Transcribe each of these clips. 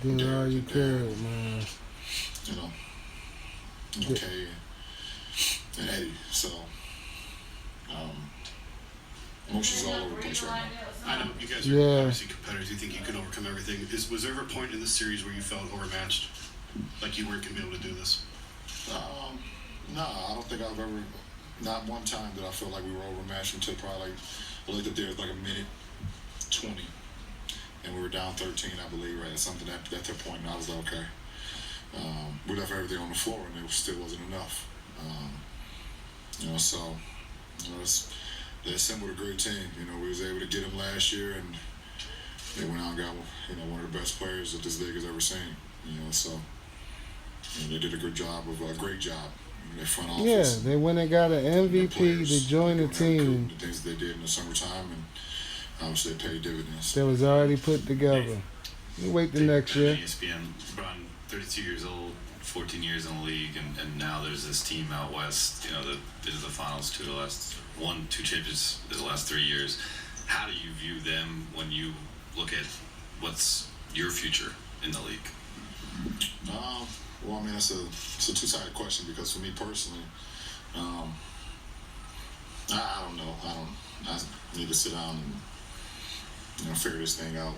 Did all you could, man. You know, okay, and Eddie. So, emotions all over the place right now. I know you guys are obviously competitors. You think you can overcome everything. Was there ever a point in this series where you felt overmatched, like you weren't going to be able to do this? No, I don't think I've ever. Not one time did I feel like we were overmatched until probably I looked up there like a minute 20, and we were down 13, I believe, right? Something at that point, and I was like, okay. We left everything on the floor, and it still wasn't enough. So they assembled a great team. We was able to get them last year, and they went out and got one of the best players that this league has ever seen. So they did a good job a great job. Their front office. Yeah, they went and got an MVP to join the team. The things they did in the summertime, and obviously they paid dividends. That was already put together. You wait the next year. ESPN, LeBron, 32 years old, 14 years in the league, and now there's this team out west. That been to the finals two champions in the last 3 years. How do you view them when you look at what's your future in the league? Well, I mean, it's a two-sided question because for me personally, I don't know. I need to sit down and figure this thing out.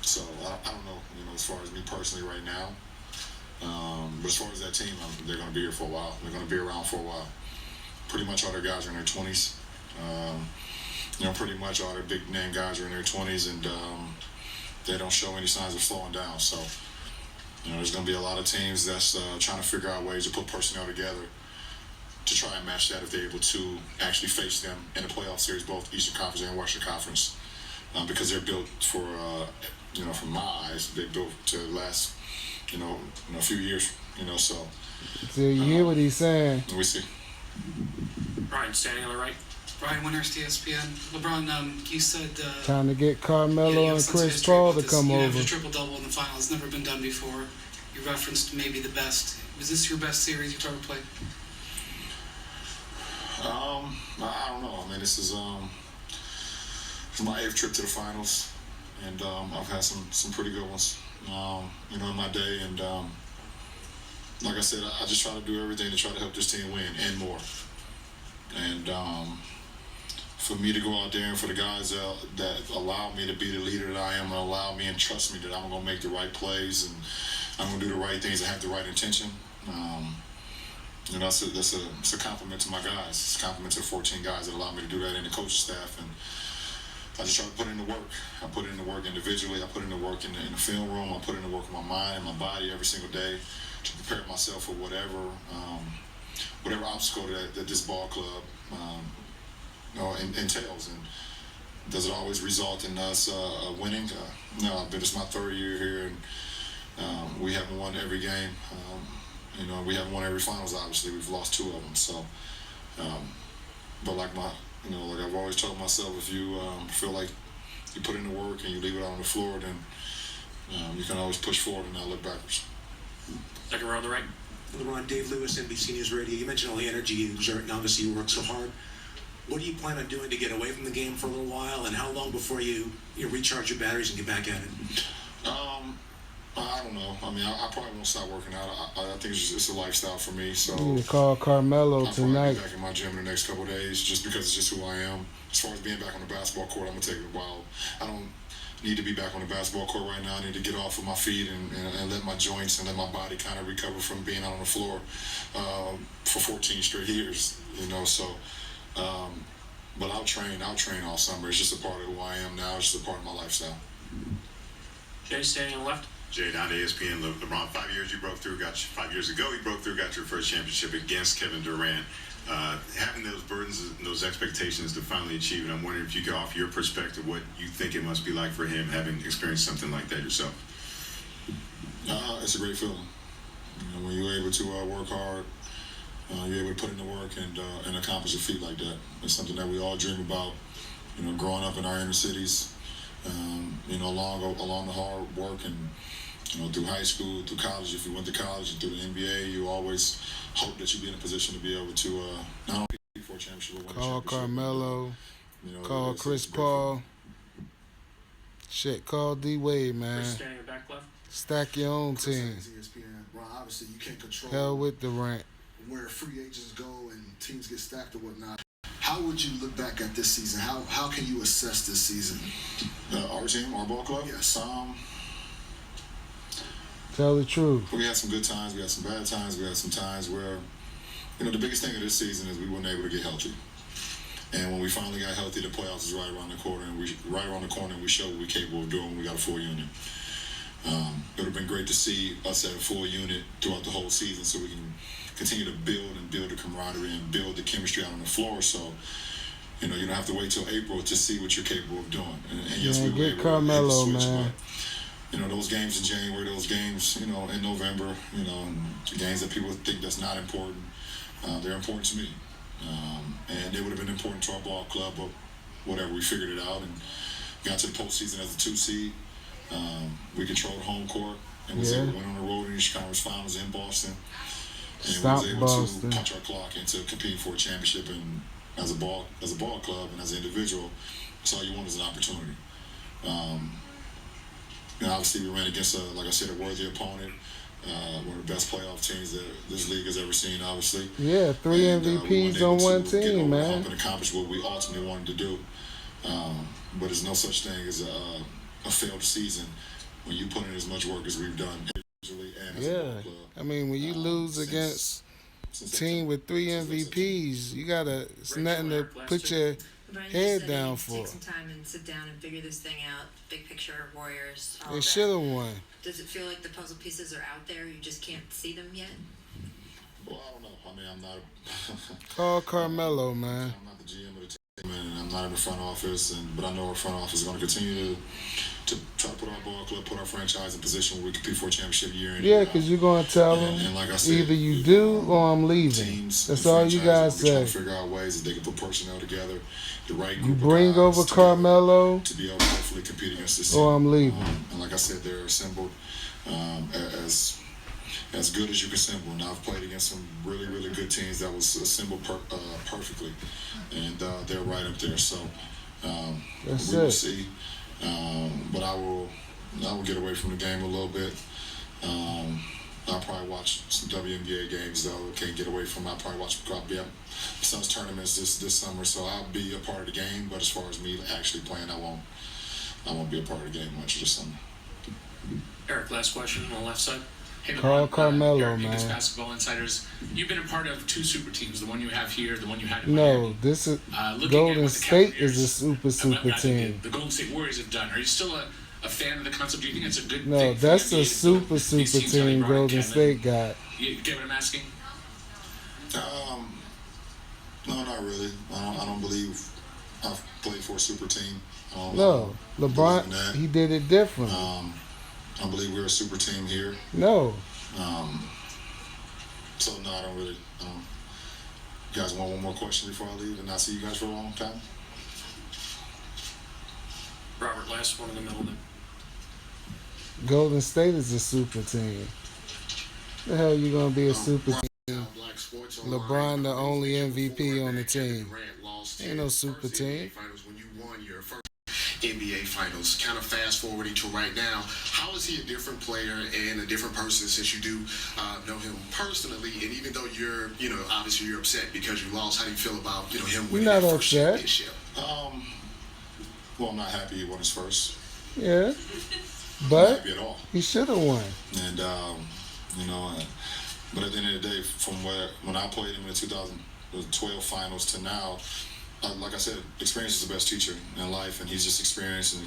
So I don't know. As far as me personally right now, but as far as that team, they're going to be here for a while. They're going to be around for a while. Pretty much all their guys are in their 20s. Pretty much all their big-name guys are in their 20s, and they don't show any signs of slowing down. So, there's going to be a lot of teams that's trying to figure out ways to put personnel together to try and match that if they're able to actually face them in a playoff series, both Eastern Conference and Western Conference, because they're built for, from my eyes, they're built to last, a few years, so. So you hear what he's saying? We see. Ryan, standing on the right. Ryan Winters, ESPN. LeBron, you said... time to get Carmelo and Chris Paul to come over. You have a triple-double in the finals. Never been done before. You referenced maybe the best. Was this your best series you've ever played? I don't know. I mean, this is my 8th trip to the finals, and I've had some pretty good ones, in my day. And like I said, I just try to do everything to try to help this team win and more. And for me to go out there and for the guys that allow me to be the leader that I am and allow me and trust me that I'm going to make the right plays and I'm going to do the right things and have the right intention, that's a compliment to my guys. It's a compliment to the 14 guys that allow me to do that and the coaching staff. And I just try to put in the work. I put in the work individually. I put in the work in the film room. I put in the work in my mind and my body every single day to prepare myself for whatever obstacle that this ball club entails. And does it always result in us winning? No, but it's my 3rd year here, and we haven't won every game. We haven't won every finals. Obviously, we've lost 2 of them. So, but like I've always told myself, if you feel like you put in the work and you leave it out on the floor, then you can always push forward and not look backwards. Second row on the right. LeBron, Dave Lewis, NBC News Radio. You mentioned all the energy you exert, and obviously you work so hard. What do you plan on doing to get away from the game for a little while, and how long before you recharge your batteries and get back at it? I don't know. I mean, I probably won't stop working out. I think it's a lifestyle for me. So You need to call Carmelo I'll tonight. probably be back in my gym in the next couple of days, just because it's just who I am. As far as being back on the basketball court, I'm gonna take it a while. I don't need to be back on the basketball court right now. I need to get off of my feet and let my joints and let my body kind of recover from being out on the floor for 14 straight years. So. But I'll train all summer. It's just a part of who I am now. It's just a part of my lifestyle. Jay, standing on the left. Jay, down to ESPN. LeBron, 5 years you broke through. 5 years ago, you broke through, got your first championship against Kevin Durant. Having those burdens and those expectations to finally achieve it, I'm wondering if you could offer your perspective, what you think it must be like for him, having experienced something like that yourself. It's a great feeling. When you're able to work hard, you're able to put in the work and accomplish a feat like that. It's something that we all dream about, growing up in our inner cities, along the hard work and, through high school, through college. If you went to college and through the NBA, you always hope that you'd be in a position to be able to not only compete for a championship, but win a Call championship. Carmelo. Call Chris Paul. Shit, call D-Wade, Chris man. standing in back left. Stack your own Chris team. Haynes, ESPN. Well, obviously you can't control Hell with Durant. where free agents go and teams get stacked or whatnot. How would you look back at this season? How can you assess this season? Our team, our ball club. Yes. Tell the truth. We had some good times. We had some bad times. We had some times where, the biggest thing of this season is we weren't able to get healthy. And when we finally got healthy, the playoffs is right around the corner, and we showed what we're capable of doing when we got a full unit. It would have been great to see us at a full unit throughout the whole season, so we can continue to build the camaraderie and build the chemistry out on the floor. So, you don't have to wait till April to see what you're capable of doing. And yes, Man, we were get able Carmelo, to switch, man. but those games in January, those games, in November, and the games that people think that's not important, they're important to me. And they would have been important to our ball club, but whatever, we figured it out and got to the postseason as a 2 seed. We controlled home court and was able to win on the road in the East Conference Finals in Boston. And Stop was able Boston. to punch our clock into competing for a championship. And as a ball club and as an individual, that's all you want is an opportunity. Obviously, we ran against, like I said, a worthy opponent. One of the best playoff teams that this league has ever seen, obviously. Yeah, 3 MVPs on one team, man. And accomplish what we ultimately wanted to do. But there's no such thing as a failed season when you put in as much work as we've done individually and as a ball club. I mean, when you lose against a team with 3 MVPs, it's nothing to put your Brian, head you said down you for. Take some time and sit down and figure this thing out. Big picture, Warriors. All They that. should have won. Does it feel like the puzzle pieces are out there? You just can't see them yet. Well, I don't know. I mean, I'm not. Call Carmelo, man. I'm not the GM of the team, and I'm not in the front office. But I know our front office is going to continue to try to put our ball club, put our franchise in position where we compete for a championship year in. Yeah, because you're going to tell them and like I said, either you do or I'm leaving. Teams, That's all you guys We're trying say. to figure out ways that they can put personnel together, the right You group of bring guys over together Carmelo to be able to hopefully compete against this team. or I'm leaving. And like I said, they're assembled as good as you can assemble. Now I've played against some really, really good teams that was assembled perfectly, and they're right up there. So we will see. But I will get away from the game a little bit. I'll probably watch some WNBA games though. Can't get away from. I'll probably watch Suns tournaments this summer. So I'll be a part of the game. But as far as me actually playing, I won't be a part of the game much this summer. Eric, last question on the left side. Hey, Call Carmelo, Eric Higgins, man. Basketball Insiders. You've been a part of 2 super teams, the one you have here, the one you had in No, Miami. this is Looking at Golden what the State Cavaliers- is a super I think team. The Golden State Warriors have done. Are you still a fan of the concept? Do you think it's a good thing? No, for that's the a NBA to put super these teams like team LeBron, Golden Kevin? State got. You get what I'm asking? No, not really. I don't believe I've played for a super team. No, believe in that. LeBron, he did it different. I don't believe we're a super team here. No, So no, I don't really. You guys want one more question before I leave and not see you guys for a long time? Robert, last one in the middle then. Golden State is a super team. The hell you gonna be a super team? LeBron the only MVP on the team. Ain't no super team. When you won your first NBA Finals, kind of fast forwarding to right now, how is he a different player and a different person since you do know him personally? And even though you're, obviously you're upset because you lost, how do you feel about, him winning You're that not first upset. championship? Well, I'm not happy he won his first. Yeah, I'm not but happy at all. he should have won. And but at the end of the day, from when I played him in the 2012 finals to now, like I said, experience is the best teacher in life, and he's just experience, and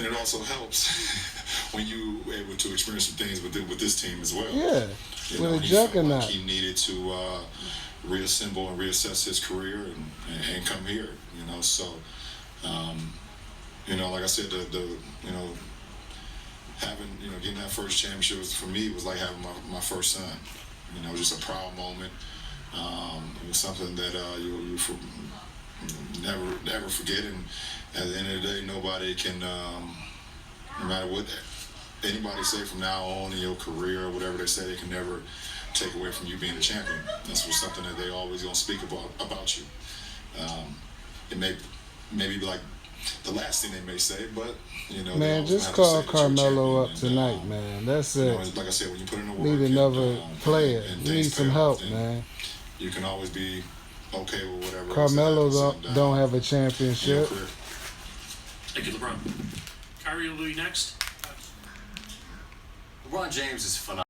it also helps when you able to experience some things with this team as well. Yeah, He with a felt juggernaut. like he needed to reassemble and reassess his career and come here. So like I said, the having getting that first championship for me was like having my first son. It was just a proud moment. It was something that you never forget. And at the end of the day, nobody can, no matter what anybody say from now on in your career or whatever they say, they can never take away from you being a champion. That's just something that they always gonna speak about you. It may maybe like the last thing they may say, but you know, Man, just call Carmelo up tonight, man. That's you know, it. like I said, when you put in the work, Need another player. and You things need some pay help, off, then man. you can always be okay with whatever. Carmelo else happens, don't have a in your championship. career. Thank you, LeBron. Kyrie will be next. LeBron James is phenomenal.